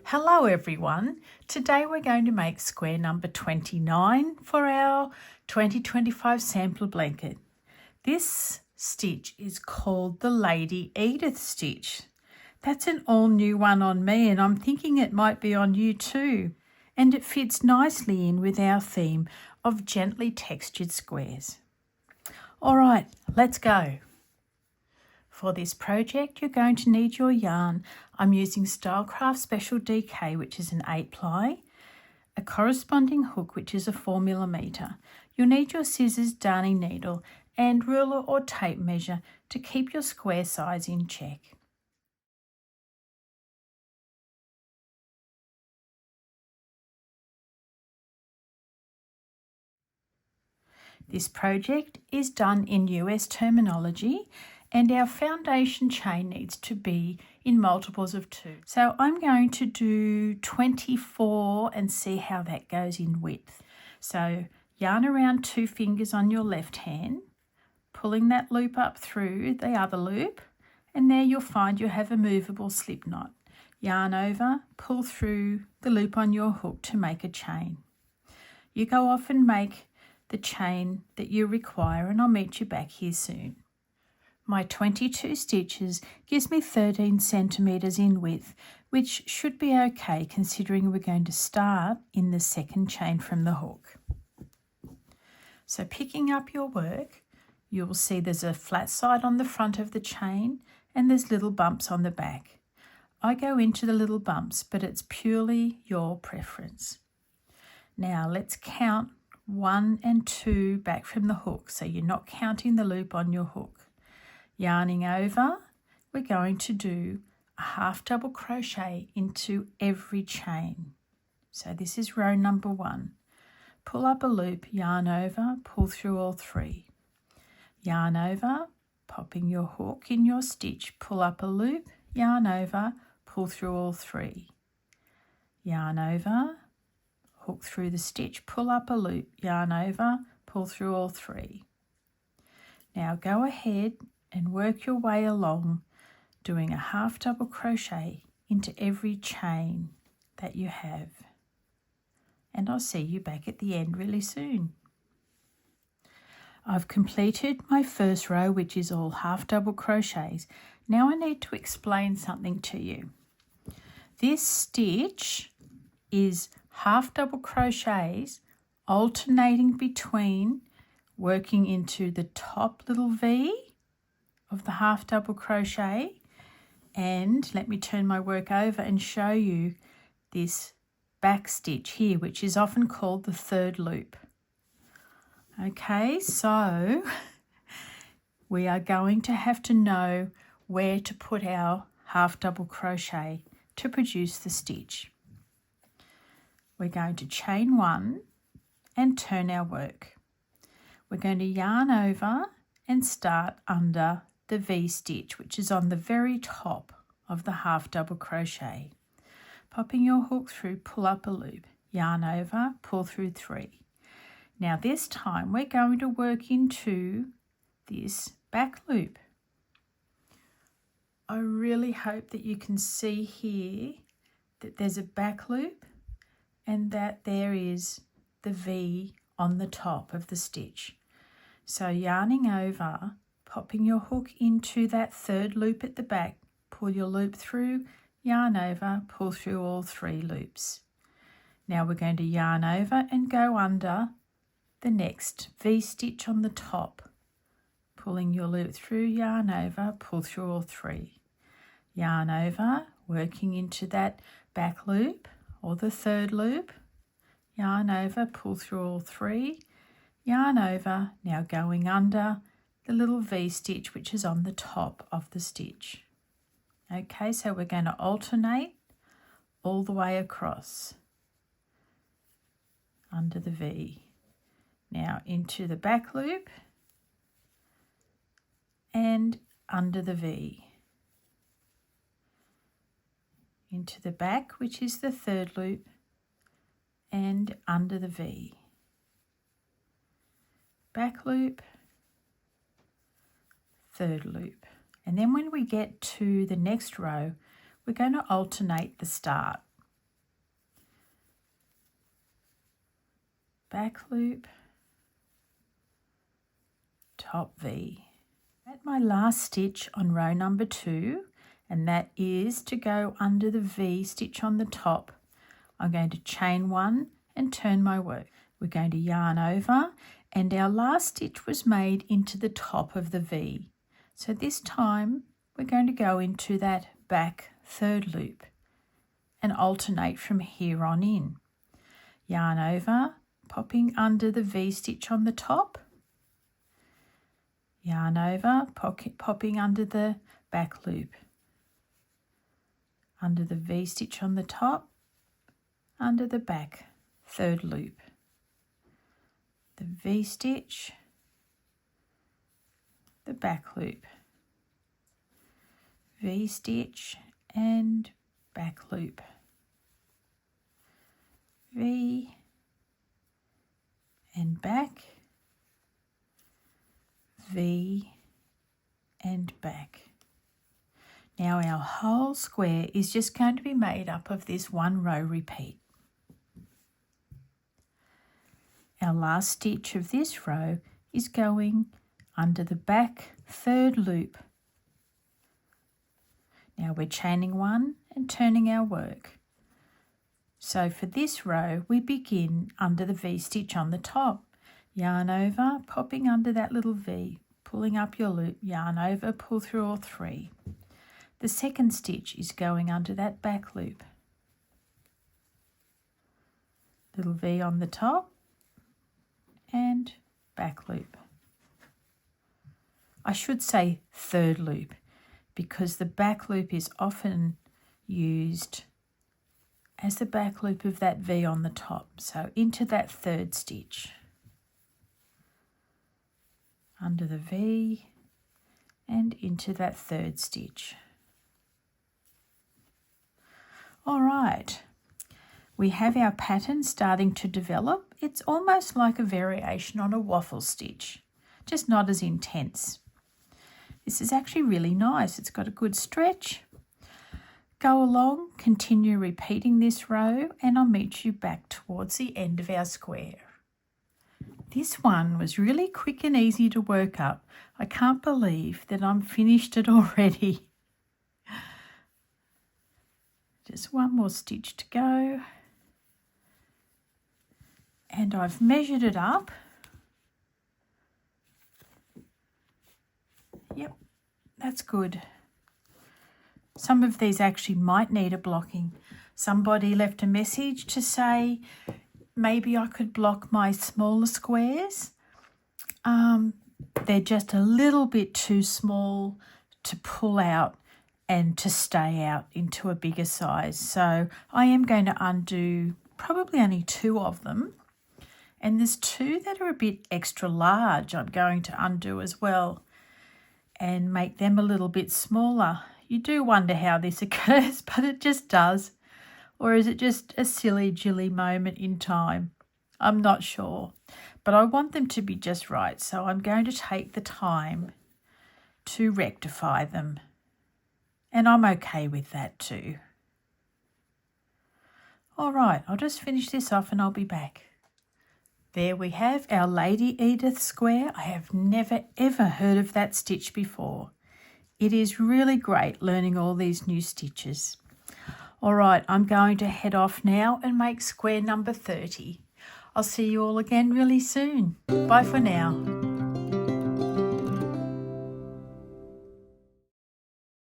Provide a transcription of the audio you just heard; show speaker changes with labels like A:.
A: Hello everyone, today we're going to make square number 29 for our 2025 sampler blanket. This stitch is called the Lady Edith stitch. That's an all new one on me and I'm thinking it might be on you too. And it fits nicely in with our theme of gently textured squares. All right, let's go. For this project, you're going to need your yarn. I'm using Stylecraft Special DK, which is an 8-ply, a corresponding hook, which is a 4mm. You'll need your scissors, darning needle, and ruler or tape measure to keep your square size in check. This project is done in US terminology and our foundation chain needs to be in multiples of 2. So I'm going to do 24 and see how that goes in width. So yarn around 2 fingers on your left hand, pulling that loop up through the other loop, and there you'll find you have a movable slip knot. Yarn over, pull through the loop on your hook to make a chain. You go off and make the chain that you require and I'll meet you back here soon. My 22 stitches gives me 13 centimetres in width, which should be okay considering we're going to start in the second chain from the hook. So picking up your work, you'll see there's a flat side on the front of the chain and there's little bumps on the back. I go into the little bumps, but it's purely your preference. Now let's count 1 and 2 back from the hook, so you're not counting the loop on your hook. Yarning over, we're going to do a half double crochet into every chain. So this is row number 1. Pull up a loop, yarn over, pull through all 3. Yarn over, popping your hook in your stitch, pull up a loop, yarn over, pull through all 3. Yarn over, hook through the stitch, pull up a loop, yarn over, pull through all 3. Now go ahead and work your way along doing a half double crochet into every chain that you have. And I'll see you back at the end really soon. I've completed my first row, which is all half double crochets. Now I need to explain something to you. This stitch is half double crochets alternating between working into the top little V of the half double crochet, and let me turn my work over and show you this back stitch here, which is often called the third loop. Okay, so we are going to have to know where to put our half double crochet to produce the stitch. We're going to chain 1 and turn our work. We're going to yarn over and start under the V stitch, which is on the very top of the half double crochet. Popping your hook through, pull up a loop, yarn over, pull through 3. Now this time we're going to work into this back loop. I really hope that you can see here that there's a back loop and that there is the V on the top of the stitch. So yarning over, popping your hook into that third loop at the back, pull your loop through, yarn over, pull through all 3 loops. Now we're going to yarn over and go under the next V stitch on the top, pulling your loop through, yarn over, pull through all 3. Yarn over, working into that back loop or the third loop, yarn over, pull through all 3, yarn over, now going under the little V stitch which is on the top of the stitch. Okay, so we're going to alternate all the way across under the V. Now into the back loop and under the V. Into the back, which is the third loop, and under the V. Back loop, third loop, And then when we get to the next row, we're going to alternate the start. Back loop, top V. At my last stitch on row number 2, and that is to go under the V stitch on the top, I'm going to chain 1 and turn my work. We're going to yarn over, and our last stitch was made into the top of the V. So this time we're going to go into that back third loop and alternate from here on in. Yarn over, popping under the V stitch on the top, yarn over, popping under the back loop, under the V stitch on the top, under the back third loop, the V stitch, the back loop, V stitch and back loop, V and back, V and back. Now our whole square is just going to be made up of this one row repeat. Our last stitch of this row is going under the back third loop. Now we're chaining 1 and turning our work. So for this row, we begin under the V stitch on the top. Yarn over, popping under that little V, pulling up your loop, yarn over, pull through all 3. The second stitch is going under that back loop. Little V on the top and back loop. I should say third loop because the back loop is often used as the back loop of that V on the top. So into that third stitch, under the V and into that third stitch. All right, we have our pattern starting to develop. It's almost like a variation on a waffle stitch, just not as intense. This is actually really nice. It's got a good stretch. Go along, continue repeating this row, and I'll meet you back towards the end of our square. This one was really quick and easy to work up. I can't believe that I'm finished it already. Just one more stitch to go. And I've measured it up. Yep, that's good. Some of these actually might need a blocking. Somebody left a message to say maybe I could block my smaller squares. They're just a little bit too small to pull out and to stay out into a bigger size. So I am going to undo probably only 2 of them. And there's 2 that are a bit extra large I'm going to undo as well and make them a little bit smaller. You do wonder how this occurs, but it just does. Or is it just a silly jilly moment in time? I'm not sure, but I want them to be just right. So I'm going to take the time to rectify them. And I'm okay with that too. All right, I'll just finish this off and I'll be back. There we have our Lady Edith Square. I have never ever heard of that stitch before. It is really great learning all these new stitches. All right, I'm going to head off now and make square number 30. I'll see you all again really soon. Bye for now.